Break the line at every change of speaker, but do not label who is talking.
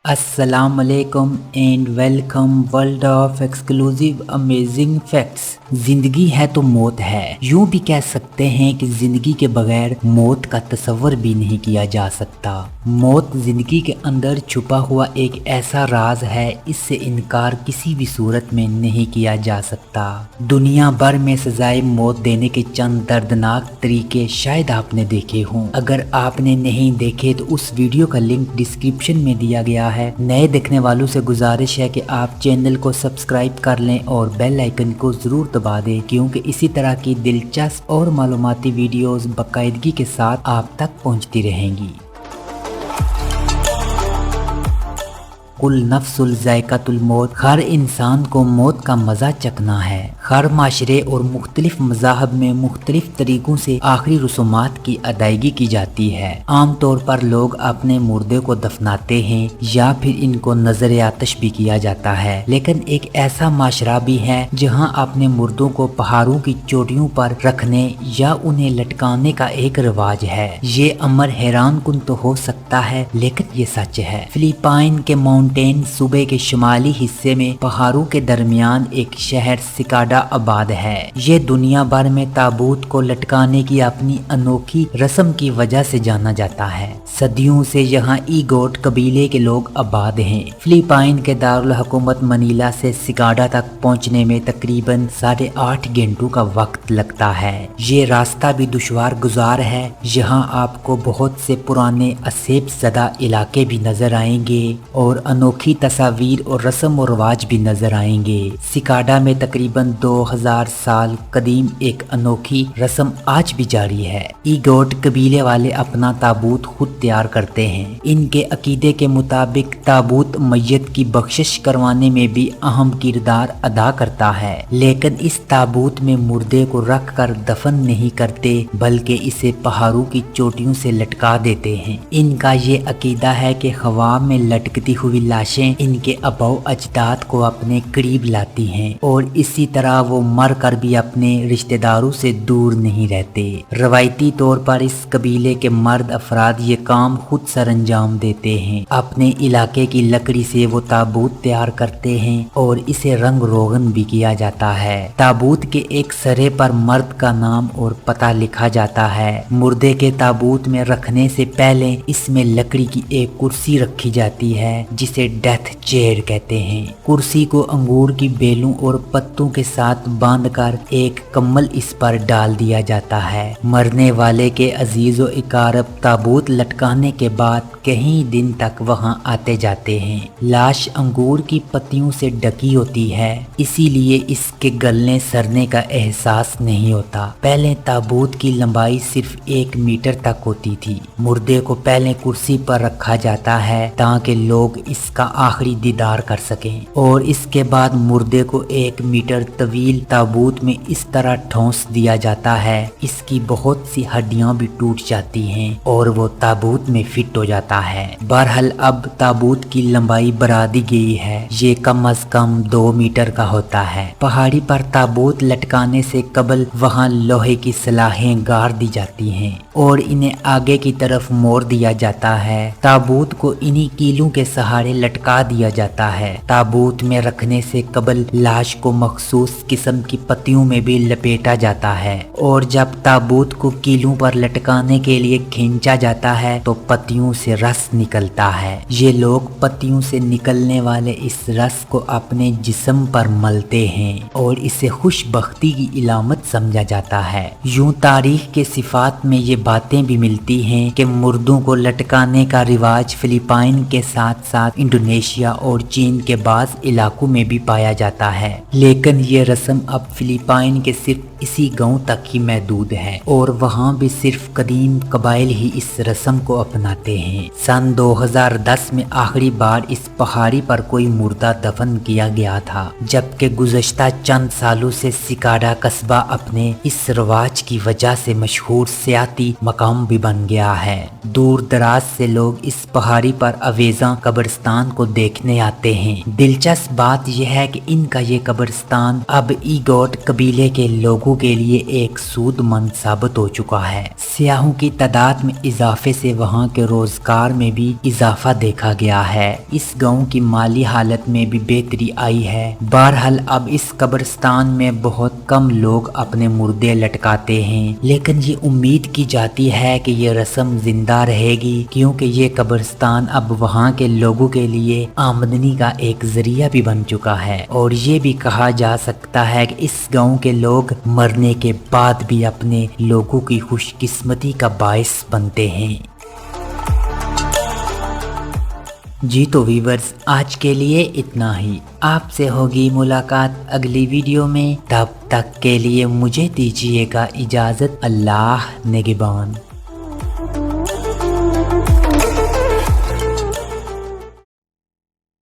अस्सलाम वालेकुम and welcome world of exclusive amazing facts. जिंदगी है तो मौत है, यूं भी कह सकते हैं कि जिंदगी के बगैर मौत का तस्वर भी नहीं किया जा सकता। मौत जिंदगी के अंदर छुपा हुआ एक ऐसा राज है, इससे इनकार किसी भी सूरत में नहीं किया जा सकता। दुनिया भर में सजाए मौत देने के चंद दर्दनाक तरीके शायद आपने देखे हों। अगर आपने नहीं देखे तो उस वीडियो का लिंक डिस्क्रिप्शन में दिया गया है। नए देखने वालों से गुजारिश है कि आप चैनल को सब्सक्राइब कर लें और बेल आइकन को जरूर दबा दें, क्योंकि इसी तरह की दिलचस्प और मालूमाती वीडियोस बाकायदगी के साथ आप तक पहुंचती रहेंगी। कुल नफ्सुल ज़ायक़तुल मौत, हर इंसान को मौत का मज़ा चखना है। हर माशरे और मुख्तलिफ मज़ाहब में मुख्तलिफ तरीक़ों से आखिरी रसूमात की अदायगी की जाती है। आम तौर पर लोग अपने मुर्दे को दफनाते हैं या फिर इनको नजर आतिश भी किया जाता है, लेकिन एक ऐसा माशरा भी है जहां अपने मुर्दों को पहाड़ों की चोटियों पर रखने या उन्हें लटकाने का एक रिवाज है। ये अमर हैरान कुन तो हो सकता है, लेकिन ये सच है। फिलिपाइन के माउंटेन सूबे के शुमाली हिस्से में पहाड़ों के दरमियान एक शहर सिकाडा आबाद है। ये दुनिया भर में ताबूत को लटकाने की अपनी अनोखी रस्म की वजह से जाना जाता है। सदियों से यहाँ ईगोट कबीले के लोग आबाद हैं। फिलिपाइन के दारुल हुकूमत मनीला से सिकाडा तक पहुँचने में तकरीबन 8.5 घंटों का वक्त लगता है। ये रास्ता भी दुश्वार गुजार है। यहाँ आपको बहुत से पुराने असेब ज़दा इलाके भी नजर आएंगे और अनोखी तस्वीर और रस्म और रवाज भी नजर आएंगे। सिकाडा में तकरीबन 2000 साल कदीम एक अनोखी रस्म आज भी जारी है। ईगोट कबीले वाले अपना ताबूत खुद तैयार करते हैं। इनके अकीदे के मुताबिक ताबूत मैयत की बख्शिश करवाने में भी अहम किरदार अदा करता है, लेकिन इस ताबूत में मुर्दे को रख कर दफन नहीं करते, बल्कि इसे पहाड़ों की चोटियों से लटका देते हैं। इनका ये अकीदा है कि हवा में लटकती हुई लाशें इनके अबौ अजदाद को अपने करीब लाती हैं और इसी तरह वो मर कर भी अपने रिश्तेदारों से दूर नहीं रहते। रवायती तौर पर इस कबीले के मर्द अफराद ये काम खुद सरंजाम देते हैं। अपने इलाके की लकड़ी से वो ताबूत तैयार करते हैं और इसे रंग रोगन भी किया जाता है। ताबूत के एक सरे पर मर्द का नाम और पता लिखा जाता है। मुर्दे के ताबूत में रखने से पहले इसमें लकड़ी की एक कुर्सी रखी जाती है, जिसे डेथ चेयर कहते हैं। कुर्सी को अंगूर की बेलों और पत्तों के साथ बांधकर एक कम्बल इस पर डाल दिया जाता है। मरने वाले के अजीजो इकारब ताबूत लटकाने के बाद कई दिन तक वहां आते जाते हैं। लाश अंगूर की पत्तियों से ढकी होती है, इसीलिए इसके गलने सरने का एहसास नहीं होता। पहले ताबूत की लंबाई सिर्फ 1 मीटर तक होती थी। मुर्दे को पहले कुर्सी पर रखा जाता है ताकि लोग इसका आखिरी दीदार कर सकें, और इसके बाद मुर्दे को 1 मीटर तवील ताबूत में इस तरह ठोंस दिया जाता है, इसकी बहुत सी हड्डियां भी टूट जाती हैं और वो ताबूत में फिट हो जाता है। बहरहाल अब ताबूत की लंबाई बढ़ा दी गई है, ये कम से कम 2 मीटर का होता है। पहाड़ी पर ताबूत लटकाने से कबल वहाँ लोहे की सलाखें गाड़ दी जाती हैं और इन्हें आगे की तरफ मोड़ दिया जाता है। ताबूत को इन्हीं कीलों के सहारे लटका दिया जाता है। ताबूत में रखने से कबल लाश को मखसूस किस्म की पत्तियों में भी लपेटा जाता है, और जब ताबूत को कीलों पर लटकाने के लिए खींचा जाता है तो पत्तियों से रस निकलता है। ये लोग पत्तियों से निकलने वाले इस रस को अपने जिस्म पर मलते हैं और इसे खुशबख्ती की इलामत समझा जाता है। यूं तारीख के सिफात में ये बातें भी मिलती हैं कि मुर्दों को लटकाने का रिवाज फिलिपाइन के साथ साथ इंडोनेशिया और चीन के बाज़ इलाकों में भी पाया जाता है, लेकिन ये रस्म अब फिलिपाइन के सिर्फ इसी गांव तक ही महदूद है और वहाँ भी सिर्फ कदीम कबाइल ही इस रस्म को अपनाते हैं। सन 2010 में आखिरी बार इस पहाड़ी पर कोई मुर्दा दफन किया गया था, जबकि गुज़श्ता चंद सालों से सिकाडा कस्बा अपने इस रवाज की वजह से मशहूर सियाती मकाम भी बन गया है। दूर दराज से लोग इस पहाड़ी पर अवेजा कब्रिस्तान को देखने आते हैं। दिलचस्प बात यह है कि इनका ये कब्रिस्तान अब ईगोट कबीले के लोगों لوگوں کے لیے ایک سود مند ثابت ہو چکا ہے۔ سیاحوں کی تعداد میں اضافے سے وہاں کے روزگار میں بھی اضافہ دیکھا گیا ہے۔ اس گاؤں کی مالی حالت میں بھی بہتری آئی ہے۔ بہرحال اب اس قبرستان میں بہت کم لوگ اپنے مردے لٹکاتے ہیں، لیکن یہ امید کی جاتی ہے کہ یہ رسم زندہ رہے گی، کیونکہ یہ قبرستان اب وہاں کے لوگوں کے لیے آمدنی کا ایک ذریعہ بھی بن چکا ہے، اور یہ بھی کہا جا سکتا ہے کہ اس گاؤں کے لوگ مرنے کے بعد بھی اپنے لوگوں کی خوش قسمتی کا باعث بنتے ہیں۔ جی تو ویورز، آج کے لیے اتنا ہی۔ آپ سے ہوگی ملاقات اگلی ویڈیو میں، تب تک کے لیے مجھے دیجیے گا اجازت۔ اللہ نگہبان۔